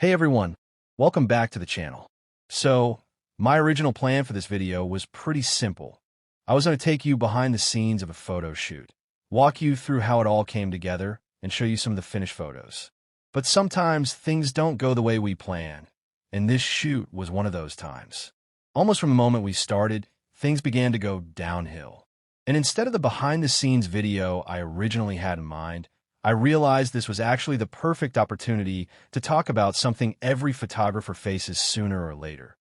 Hey everyone, welcome back to the channel. My original plan for this video was pretty simple. I was going to take you behind the scenes of a photo shoot, walk you through how it all came together, and show you some of the finished photos. But sometimes things don't go the way we plan, and this shoot was one of those times. Almost from the moment we started, things began to go downhill. And instead of the behind-the-scenes video I originally had in mind, I realized this was actually the perfect opportunity to talk about something every photographer faces sooner or later.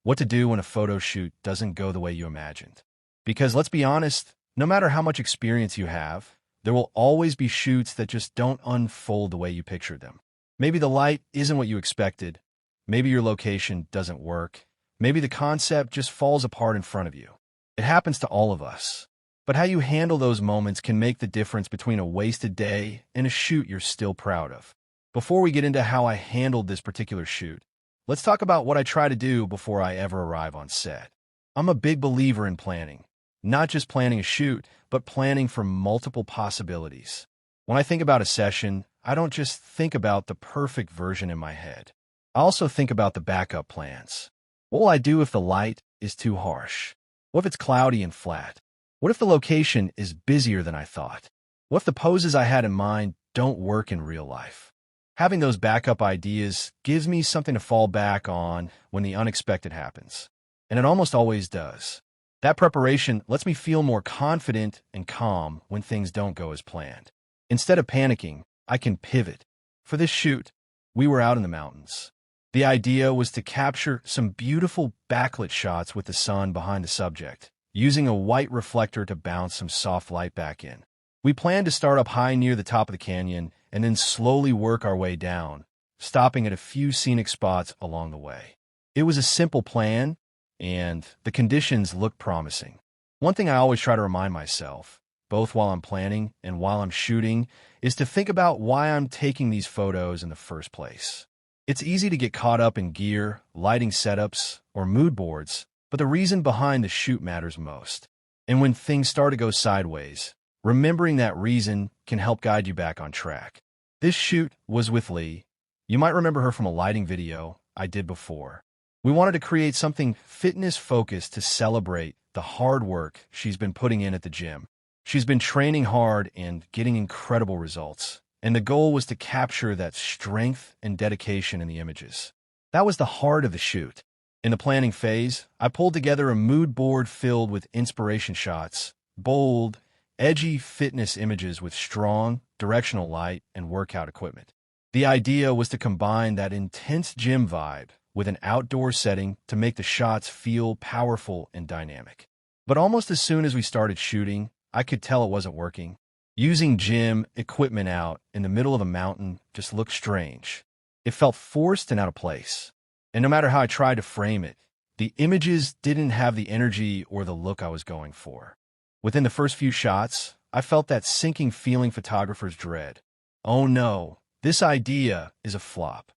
What to do when a photo shoot doesn't go the way you imagined. Because let's be honest, no matter how much experience you have, there will always be shoots that just don't unfold the way you pictured them. Maybe the light isn't what you expected. Maybe your location doesn't work. Maybe the concept just falls apart in front of you. It happens to all of us. But how you handle those moments can make the difference between a wasted day and a shoot you're still proud of. Before we get into how I handled this particular shoot, let's talk about what I try to do before I ever arrive on set. I'm a big believer in planning. Not just planning a shoot, but planning for multiple possibilities. When I think about a session, I don't just think about the perfect version in my head. I also think about the backup plans. What will I do if the light is too harsh? What if it's cloudy and flat? What if the location is busier than I thought? What if the poses I had in mind don't work in real life? Having those backup ideas gives me something to fall back on when the unexpected happens. And it almost always does. That preparation lets me feel more confident and calm when things don't go as planned. Instead of panicking, I can pivot. For this shoot, we were out in the mountains. The idea was to capture some beautiful backlit shots with the sun behind the subject, using a white reflector to bounce some soft light back in. We planned to start up high near the top of the canyon and then slowly work our way down, stopping at a few scenic spots along the way. It was a simple plan, and the conditions looked promising. One thing I always try to remind myself, both while I'm planning and while I'm shooting, is to think about why I'm taking these photos in the first place. It's easy to get caught up in gear, lighting setups, or mood boards, but the reason behind the shoot matters most. And when things start to go sideways, remembering that reason can help guide you back on track. This shoot was with Lee. You might remember her from a lighting video I did before. We wanted to create something fitness-focused to celebrate the hard work she's been putting in at the gym. She's been training hard and getting incredible results, and the goal was to capture that strength and dedication in the images. That was the heart of the shoot. In the planning phase, I pulled together a mood board filled with inspiration shots, bold, edgy fitness images with strong, directional light and workout equipment. The idea was to combine that intense gym vibe with an outdoor setting to make the shots feel powerful and dynamic. But almost as soon as we started shooting, I could tell it wasn't working. Using gym equipment out in the middle of a mountain just looked strange. It felt forced and out of place. And no matter how I tried to frame it, the images didn't have the energy or the look I was going for. Within the first few shots, I felt that sinking feeling photographers dread. Oh no, this idea is a flop.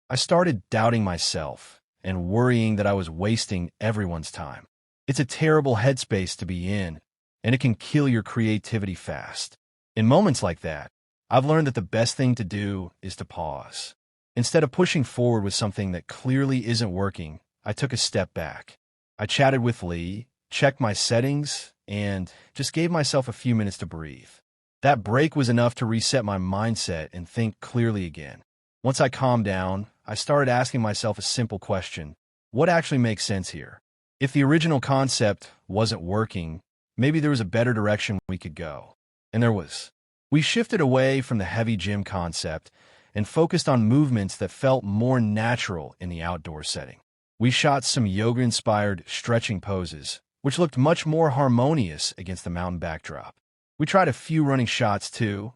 I started doubting myself and worrying that I was wasting everyone's time. It's a terrible headspace to be in, and it can kill your creativity fast. In moments like that, I've learned that the best thing to do is to pause. Instead of pushing forward with something that clearly isn't working, I took a step back. I chatted with Lee, checked my settings, and just gave myself a few minutes to breathe. That break was enough to reset my mindset and think clearly again. Once I calmed down, I started asking myself a simple question: what actually makes sense here? If the original concept wasn't working, maybe there was a better direction we could go. And there was. We shifted away from the heavy gym concept and focused on movements that felt more natural in the outdoor setting. We shot some yoga-inspired stretching poses, which looked much more harmonious against the mountain backdrop. We tried a few running shots too.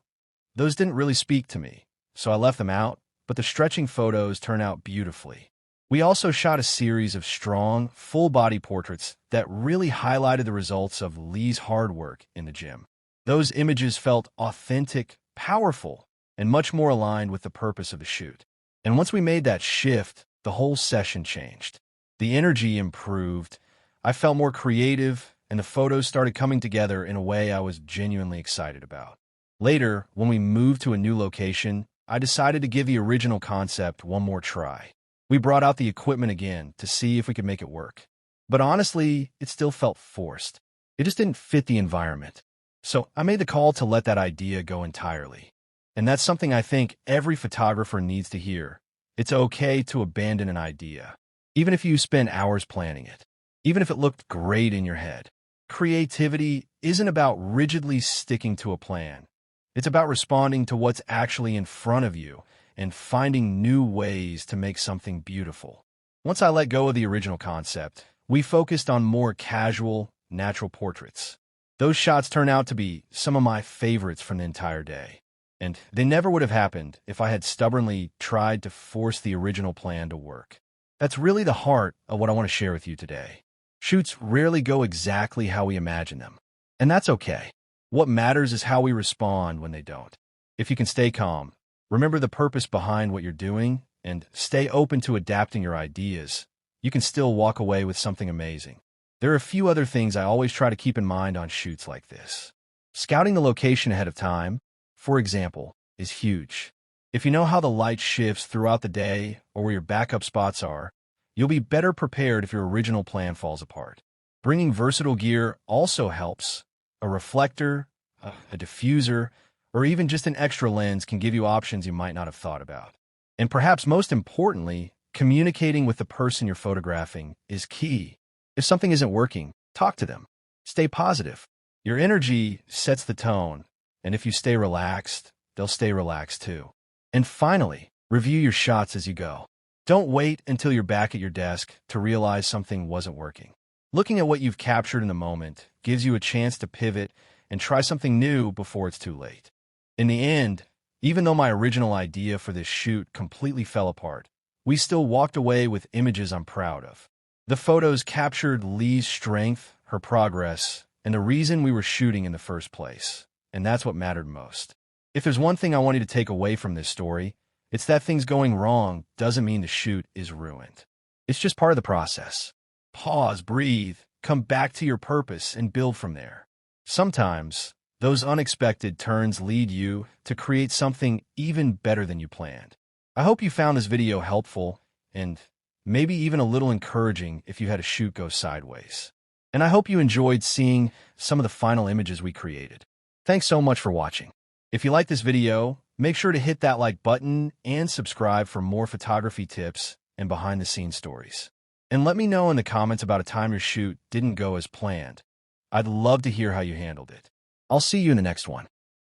Those didn't really speak to me, so I left them out, but the stretching photos turned out beautifully. We also shot a series of strong, full-body portraits that really highlighted the results of Lee's hard work in the gym. Those images felt authentic, powerful, and much more aligned with the purpose of the shoot. And once we made that shift, the whole session changed. The energy improved, I felt more creative, and the photos started coming together in a way I was genuinely excited about. Later, when we moved to a new location, I decided to give the original concept one more try. We brought out the equipment again to see if we could make it work. But honestly, it still felt forced. It just didn't fit the environment. So I made the call to let that idea go entirely. And that's something I think every photographer needs to hear. It's okay to abandon an idea, even if you spend hours planning it, even if it looked great in your head. Creativity isn't about rigidly sticking to a plan. It's about responding to what's actually in front of you and finding new ways to make something beautiful. Once I let go of the original concept, we focused on more casual, natural portraits. Those shots turned out to be some of my favorites from the entire day. And they never would have happened if I had stubbornly tried to force the original plan to work. That's really the heart of what I want to share with you today. Shoots rarely go exactly how we imagine them. And that's okay. What matters is how we respond when they don't. If you can stay calm, remember the purpose behind what you're doing, and stay open to adapting your ideas, you can still walk away with something amazing. There are a few other things I always try to keep in mind on shoots like this. Scouting the location ahead of time, for example, is huge. If you know how the light shifts throughout the day or where your backup spots are, you'll be better prepared if your original plan falls apart. Bringing versatile gear also helps. A reflector, a diffuser, or even just an extra lens can give you options you might not have thought about. And perhaps most importantly, communicating with the person you're photographing is key. If something isn't working, talk to them. Stay positive. Your energy sets the tone, and if you stay relaxed, they'll stay relaxed too. And finally, review your shots as you go. Don't wait until you're back at your desk to realize something wasn't working. Looking at what you've captured in the moment gives you a chance to pivot and try something new before it's too late. In the end, even though my original idea for this shoot completely fell apart, we still walked away with images I'm proud of. The photos captured Lee's strength, her progress, and the reason we were shooting in the first place. And that's what mattered most. If there's one thing I want you to take away from this story, it's that things going wrong doesn't mean the shoot is ruined. It's just part of the process. Pause, breathe, come back to your purpose, and build from there. Sometimes, those unexpected turns lead you to create something even better than you planned. I hope you found this video helpful and maybe even a little encouraging if you had a shoot go sideways. And I hope you enjoyed seeing some of the final images we created. Thanks so much for watching. If you like this video, make sure to hit that like button and subscribe for more photography tips and behind-the-scenes stories. And let me know in the comments about a time your shoot didn't go as planned. I'd love to hear how you handled it. I'll see you in the next one.